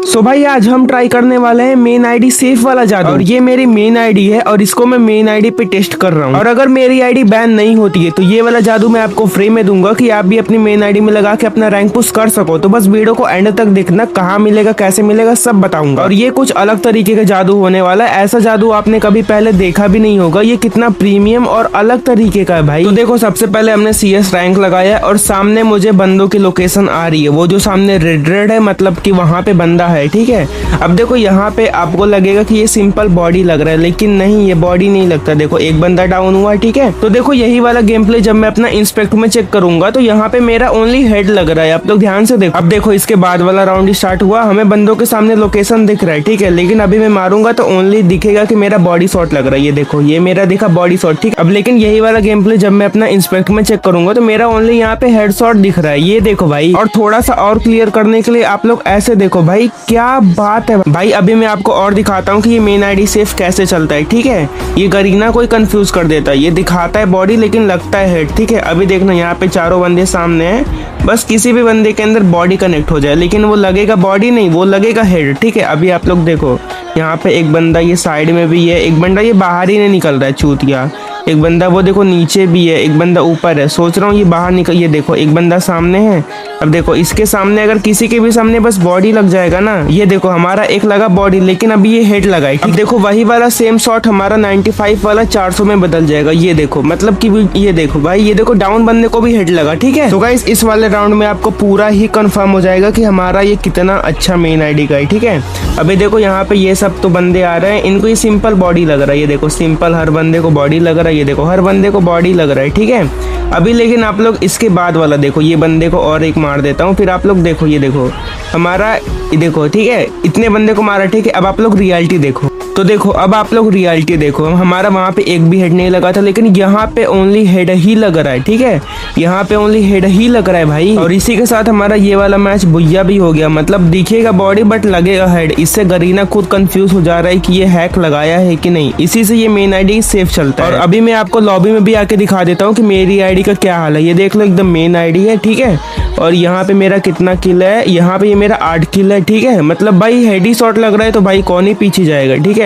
सो भाई आज हम ट्राई करने वाले हैं मेन आईडी सेफ वाला जादू। और ये मेरी मेन आईडी है और इसको मैं मेन आईडी पे टेस्ट कर रहा हूँ। और अगर मेरी आईडी बैन नहीं होती है तो ये वाला जादू मैं आपको फ्री में दूंगा कि आप भी अपनी मेन आईडी में लगा के अपना रैंक पुश कर सको। तो बस वीडियो को एंड तक देखना, कहाँ मिलेगा कैसे मिलेगा सब बताऊंगा। और ये कुछ अलग तरीके का जादू होने वाला है, ऐसा जादू आपने कभी पहले देखा भी नहीं होगा। ये कितना प्रीमियम और अलग तरीके का है भाई। तो देखो सबसे पहले हमने CS रैंक लगाया और सामने मुझे बंदों की लोकेशन आ रही है, वो जो सामने रेड है मतलब कि वहां पे बंदा है। ठीक है, अब देखो यहाँ पे आपको लगेगा कि ये सिंपल बॉडी लग रहा है, लेकिन नहीं, ये बॉडी नहीं लगता। देखो एक बंदा डाउन हुआ। ठीक है, तो देखो यही वाला गेम प्ले जब मैं अपना इंस्पेक्ट में चेक करूंगा तो यहाँ पे मेरा ओनली हेड लग रहा है। आप लोग ध्यान से देखो। अब देखो इसके बाद वाला राउंड स्टार्ट हुआ, हमें बंदों के सामने लोकेशन दिख रहा है। ठीक है, लेकिन अभी मैं मारूंगा तो ओनली दिखेगा कि मेरा बॉडी शॉट लग रहा है। ये देखो ये मेरा दिखा बॉडी शॉट। ठीक, अब लेकिन यही वाला गेम प्ले जब मैं अपना इंस्पेक्ट में चेक करूंगा तो मेरा ओनली यहाँ पे हेड शॉट दिख रहा है। ये देखो भाई, और थोड़ा सा और क्लियर करने के लिए आप लोग ऐसे देखो भाई, क्या बात है भाई। अभी मैं आपको और दिखाता हूँ कि ये मेन आईडी सेफ कैसे चलता है। ठीक है, ये गरीना कोई कंफ्यूज कर देता है, ये दिखाता है बॉडी लेकिन लगता है हेड। ठीक है, अभी देखना यहाँ पे चारों बंदे सामने हैं, बस किसी भी बंदे के अंदर बॉडी कनेक्ट हो जाए लेकिन वो लगेगा बॉडी नहीं, वो लगेगा हेड। ठीक है, अभी आप लोग देखो यहाँ पे एक बंदा ये साइड में भी है, एक बंदा ये बाहर ही नहीं निकल रहा है चूतिया, एक बंदा वो देखो नीचे भी है, एक बंदा ऊपर है। सोच रहा हूँ ये बाहर निकल, ये देखो एक बंदा सामने है। अब देखो इसके सामने अगर किसी के भी सामने बस बॉडी लग जाएगा ना, ये देखो हमारा एक लगा बॉडी लेकिन अभी ये हेड लगा है। अब देखो वही वाला सेम शॉट हमारा 95 वाला 400 में बदल जाएगा। ये देखो मतलब कि ये देखो भाई, ये देखो डाउन बंदे को भी हेड लगा। ठीक है, तो गाइस इस वाले राउंड में आपको पूरा ही कंफर्म हो जाएगा कि हमारा ये कितना अच्छा मेन आईडी का है। ठीक है, अभी देखो यहाँ पे ये सब तो बंदे आ रहे हैं, इनको ये सिंपल बॉडी लग रहा है। ये देखो सिंपल हर बंदे को बॉडी लग रहा है, ये देखो हर बंदे को बॉडी लग रहा है। ठीक है, अभी लेकिन आप लोग इसके बाद वाला देखो, ये बंदे को और एक मार देता हूँ फिर आप लोग देखो। ये देखो हमारा देखो, ठीक है इतने बंदे को मारा। ठीक है, अब आप लोग रियलिटी देखो। तो देखो अब आप लोग रियलिटी देखो, हमारा वहाँ पे एक भी हेड नहीं लगा था लेकिन यहाँ पे ओनली हेड ही लग रहा है। ठीक है, यहाँ पे ओनली हेड ही लग रहा है भाई। और इसी के साथ हमारा ये वाला मैच बुइया भी हो गया, मतलब दिखेगा बॉडी बट लगेगा हेड। इससे गरीना खुद कंफ्यूज हो जा रहा है कि ये हैक लगाया है कि नहीं, इसी से ये मेन आईडी सेफ चलता है। और अभी मैं आपको लॉबी में भी आके दिखा देता हूँ कि मेरी आईडी का क्या हाल है। ये देख लो एकदम मेन आईडी है। ठीक है, और यहाँ पे मेरा कितना किल है, यहाँ पे ये मेरा 8 किल है। ठीक है, मतलब भाई हेड ही शॉट लग रहा है तो भाई कौन ही पीछे जाएगा। ठीक है,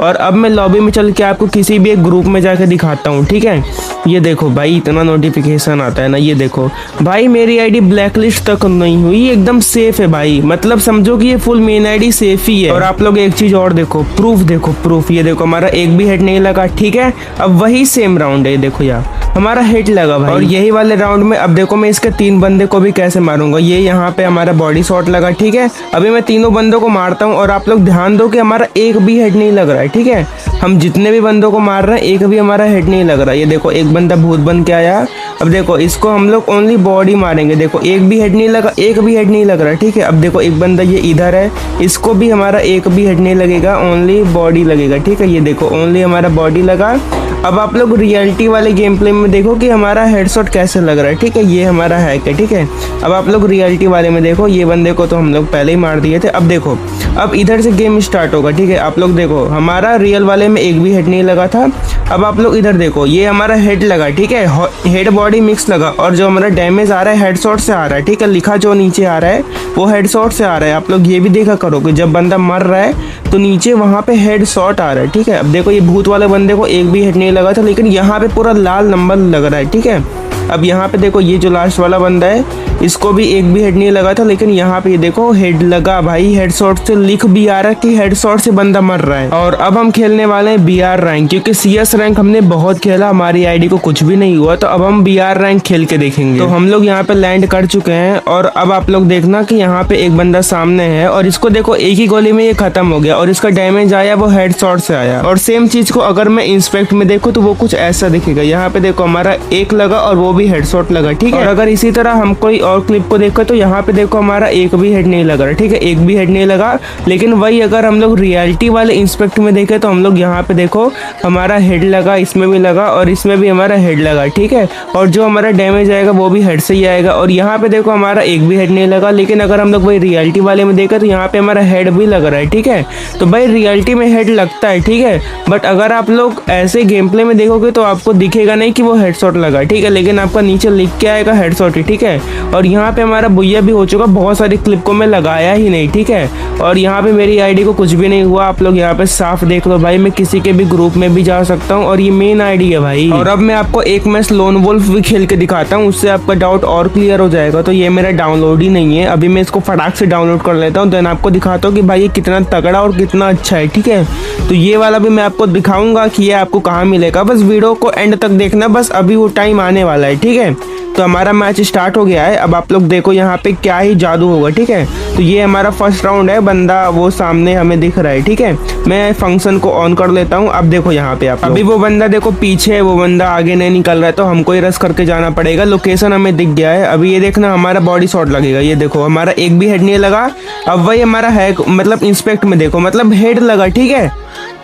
और अब मैं लॉबी में चल के आपको किसी भी एक ग्रुप में जाके दिखाता हूँ। ठीक है, ये देखो भाई इतना नोटिफिकेशन आता है ना, ये देखो भाई मेरी आईडी ब्लैकलिस्ट तक नहीं हुई, एकदम सेफ है भाई। मतलब समझो कि ये फुल मेन आईडी सेफ ही है। और आप लोग एक चीज और देखो, प्रूफ देखो, प्रूफ ये देखो हमारा एक भी हेड नहीं लगा। ठीक है, अब वही सेम राउंड है, देखो यार हमारा हेड लगा भाई। और यही वाले राउंड में अब देखो मैं इसके 3 बंदे को भी कैसे मारूंगा। ये यहाँ पे हमारा बॉडी शॉट लगा। ठीक है, अभी मैं तीनों बंदों को मारता हूँ और आप लोग ध्यान दो कि हमारा एक भी हेड नहीं लग रहा है। ठीक है, हम जितने भी बंदों को मार रहे हैं एक भी हमारा हेड नहीं लग रहा है। ये देखो एक बंदा भूत बन के आया। अब देखो इसको हम लोग ओनली बॉडी मारेंगे। देखो एक भी हेड नहीं लगा, एक भी हेड नहीं लग रहा है। ठीक है, अब देखो एक बंदा ये इधर है, इसको भी हमारा एक भी हेड नहीं लगेगा, ओनली बॉडी लगेगा। ठीक है, ये देखो ओनली हमारा बॉडी लगा। अब आप लोग रियलिटी वाले गेम प्ले में देखो कि हमारा हेडशॉट कैसे लग रहा है। ठीक है, ये हमारा हैक है। ठीक है, अब आप लोग रियलिटी वाले में देखो, ये बंदे को तो हम लोग पहले ही मार दिए थे। अब देखो अब इधर से गेम स्टार्ट होगा। ठीक है, आप लोग देखो हमारा रियल वाले में एक भी हेड नहीं लगा था। अब आप लोग इधर देखो, ये हमारा हेड लगा। ठीक है, हेड बॉडी मिक्स लगा और जो हमारा डैमेज आ रहा है हेडशॉट से आ रहा है। ठीक है, लिखा जो नीचे आ रहा है वो हेडशॉट से आ रहा है। आप लोग ये भी देखा करो कि जब बंदा मर रहा है तो नीचे वहाँ पे हेड शॉट आ रहा है। ठीक है, अब देखो ये भूत वाले बंदे को एक भी हेड नहीं लगा था लेकिन यहाँ पे पूरा लाल नंबर लग रहा है। ठीक है, अब यहाँ पे देखो ये जो लास्ट वाला बंदा है इसको भी एक भी हेड नहीं लगा था लेकिन यहाँ पे ये देखो हेड लगा भाई। हेडशॉट से लिख भी आ रहा है कि हेडशॉट से बंदा मर रहा है। और अब हम खेलने वाले हैं BR रैंक, क्योंकि CS रैंक हमने बहुत खेला, हमारी आईडी को कुछ भी नहीं हुआ, तो अब हम BR रैंक खेल के देखेंगे। तो हम लोग यहाँ पे लैंड कर चुके हैं और अब आप लोग देखना कि यहाँ पे एक बंदा सामने है और इसको देखो एक ही गोली में ये खत्म हो गया और इसका डैमेज आया वो हेडशॉट से आया। और सेम चीज को अगर मैं इंस्पेक्ट में देखूँ तो वो कुछ ऐसा दिखेगा। यहाँ पे देखो हमारा एक लगा और वो भी हेडशॉट लगा। ठीक है, और अगर इसी तरह हम कोई और क्लिप को देखो तो यहाँ पे देखो हमारा एक भी हेड नहीं लगा। ठीक है, एक भी हेड नहीं लगा, लेकिन वही अगर हम लोग रियलिटी वाले इंस्पेक्ट में देखें तो हम लोग यहाँ पे देखो हमारा हेड लगा, इसमें भी लगा और इसमें भी हमारा हेड लगा। ठीक है, और जो हमारा डैमेज आएगा वो भी हेड से ही आएगा। और यहाँ पे देखो हमारा एक भी हेड नहीं लगा, लेकिन अगर हम लोग वही रियलिटी वाले में देखें तो यहाँ पे हमारा हेड भी लग रहा है। ठीक है, तो भाई रियलिटी में हेड लगता है। ठीक है, बट अगर आप लोग ऐसे गेम प्ले में देखोगे तो आपको दिखेगा नहीं कि वो हेडशॉट लगा। ठीक है, लेकिन आपका नीचे लिख के आएगा हेडशॉट ही। ठीक है, और और यहाँ पे हमारा बुइया भी हो चुका। बहुत सारी क्लिप को मैं लगाया ही नहीं, ठीक है। और यहाँ पे मेरी आईडी को कुछ भी नहीं हुआ, आप लोग यहाँ पे साफ देख लो भाई। मैं किसी के भी ग्रुप में भी जा सकता हूँ और ये मेन आईडी है भाई। और अब मैं आपको एक मैच लोन वुल्फ भी खेल के दिखाता हूँ, उससे आपका डाउट और क्लियर हो जाएगा। तो ये मेरा डाउनलोड ही नहीं है, अभी मैं इसको फटाक से डाउनलोड कर लेता हूँ, देन आपको दिखाता हूँ कि भाई ये कितना तगड़ा और कितना अच्छा है, ठीक है। तो ये वाला भी मैं आपको दिखाऊंगा कि ये आपको कहाँ मिलेगा। बस वीडियो को एंड तक देखना, बस अभी वो टाइम आने वाला है, ठीक है। तो हमारा मैच स्टार्ट हो गया है। अब आप लोग देखो यहाँ पे क्या ही जादू होगा, ठीक है। तो ये हमारा फर्स्ट राउंड है, बंदा वो सामने हमें दिख रहा है, ठीक है। मैं फंक्शन को ऑन कर लेता हूँ। अब देखो यहाँ पे आप अभी वो बंदा देखो पीछे है, वो बंदा आगे नहीं निकल रहा है, तो हमको ही रस करके जाना पड़ेगा। लोकेशन हमें दिख गया है। अभी ये देखना हमारा बॉडी शॉट लगेगा, ये देखो हमारा एक भी हेड नहीं लगा। अब वही हमारा है मतलब इंस्पेक्ट में देखो मतलब हेड लगा, ठीक है।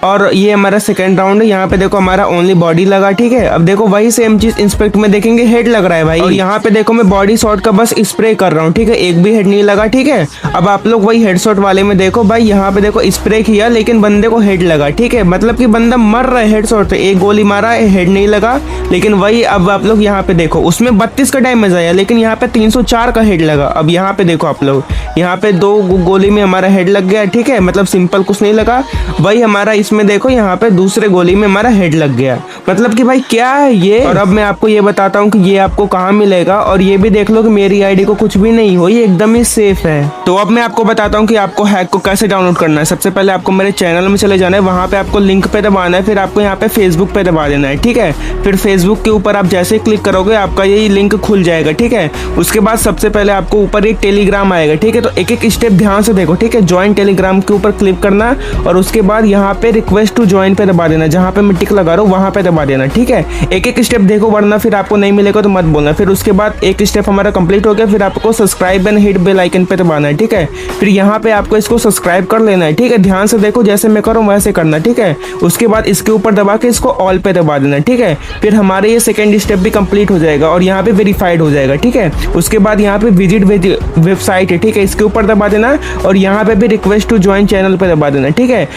और ये हमारा सेकंड राउंड है, यहाँ पे देखो हमारा ओनली बॉडी लगा, ठीक है। अब देखो वही सेम चीज इंस्पेक्ट में देखेंगे हेड लग रहा है भाई। और यहाँ पे देखो मैं बॉडी शॉट का बस स्प्रे कर रहा हूँ, ठीक है, एक भी हेड नहीं लगा, ठीक है। अब आप लोग वही हेडशॉट वाले में देखो भाई, यहाँ पे देखो स्प्रे किया लेकिन बंदे को हेड लगा, ठीक है। मतलब कि बंदा मर रहा है हेडशॉट से, एक गोली मारा है हेड नहीं लगा। लेकिन वही अब आप लोग यहाँ पे देखो उसमें 32 का डैमेज आया, लेकिन यहाँ पे 304 का हेड लगा। अब यहाँ पे देखो आप लोग, यहाँ पे 2 गोली में हमारा हेड लग गया, ठीक है, मतलब सिंपल कुछ नहीं लगा। वही हमारा इसमें देखो यहाँ पे दूसरे गोली में हमारा हेड लग गया, मतलब कि भाई क्या है ये। और अब मैं आपको ये बताता हूँ कि ये आपको कहाँ मिलेगा। और ये भी देख लो कि मेरी आईडी को कुछ भी नहीं हो, ये एकदम ही सेफ है। तो अब मैं आपको बताता हूँ कि आपको हैक को कैसे डाउनलोड करना है। सबसे पहले आपको मेरे चैनल में चले जाना है, वहाँ पे आपको लिंक पे दबाना है, फिर आपको यहाँ पे फेसबुक पे दबा देना है, ठीक है। फिर फेसबुक के ऊपर आप जैसे क्लिक करोगे आपका यही लिंक खुल जाएगा, ठीक है। उसके बाद सबसे पहले आपको ऊपर एक टेलीग्राम आएगा, ठीक है। तो एक एक स्टेप ध्यान से देखो, ठीक है। ज्वाइन टेलीग्राम के ऊपर क्लिक करना और उसके बाद यहाँ पे रिक्वेस्ट टू ज्वाइन पे दबा देना, जहाँ पे मैं टिक लगा रहा हूँ वहाँ पे दबा देना, ठीक है। एक एक स्टेप देखो वरना फिर आपको नहीं मिलेगा तो मत बोलना। फिर उसके बाद एक स्टेप हमारा कंप्लीट हो गया, फिर आपको subscribe and hit bell icon पे दबाना है, ठीक है। फिर यहाँ पे आपको इसको सब्सक्राइब कर लेना है, ठीक है। ध्यान से देखो, जैसे मैं करूँ वैसे करना, ठीक है। उसके बाद इसके ऊपर दबा के इसको ऑल पे दबा देना, ठीक है। फिर हमारे ये सेकंड स्टेप भी कंप्लीट हो जाएगा और यहाँ पे वेरीफाइड हो जाएगा, ठीक है। उसके बाद यहाँ पे विजिट वेबसाइट है, ठीक है, इसके ऊपर दबा देना और यहाँ पे भी रिक्वेस्ट टू ज्वाइन चैनल पे दबा देना, ठीक है।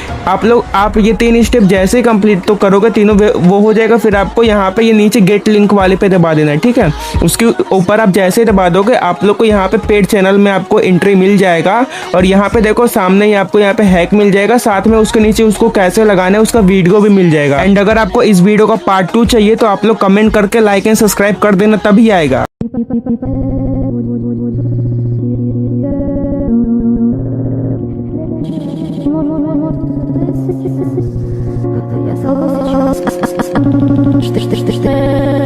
आप ये 3 स्टेप जैसे ही कंप्लीट तो करोगे तीनों वो हो जाएगा। फिर आपको यहाँ पे ये नीचे गेट लिंक वाले पे दबा देना है, ठीक है। उसके ऊपर आप जैसे ही दबा दोगे आप लोग को यहाँ पे पेड चैनल में आपको एंट्री मिल जाएगा। और यहाँ पे देखो सामने ही आपको यहाँ पे हैक मिल जाएगा, साथ में उसके नीचे उसको कैसे लगाना है उसका वीडियो भी मिल जाएगा। एंड अगर आपको इस वीडियो का पार्ट 2 चाहिए तो आप लोग कमेंट करके लाइक एंड सब्सक्राइब कर देना, तभी आएगा। Я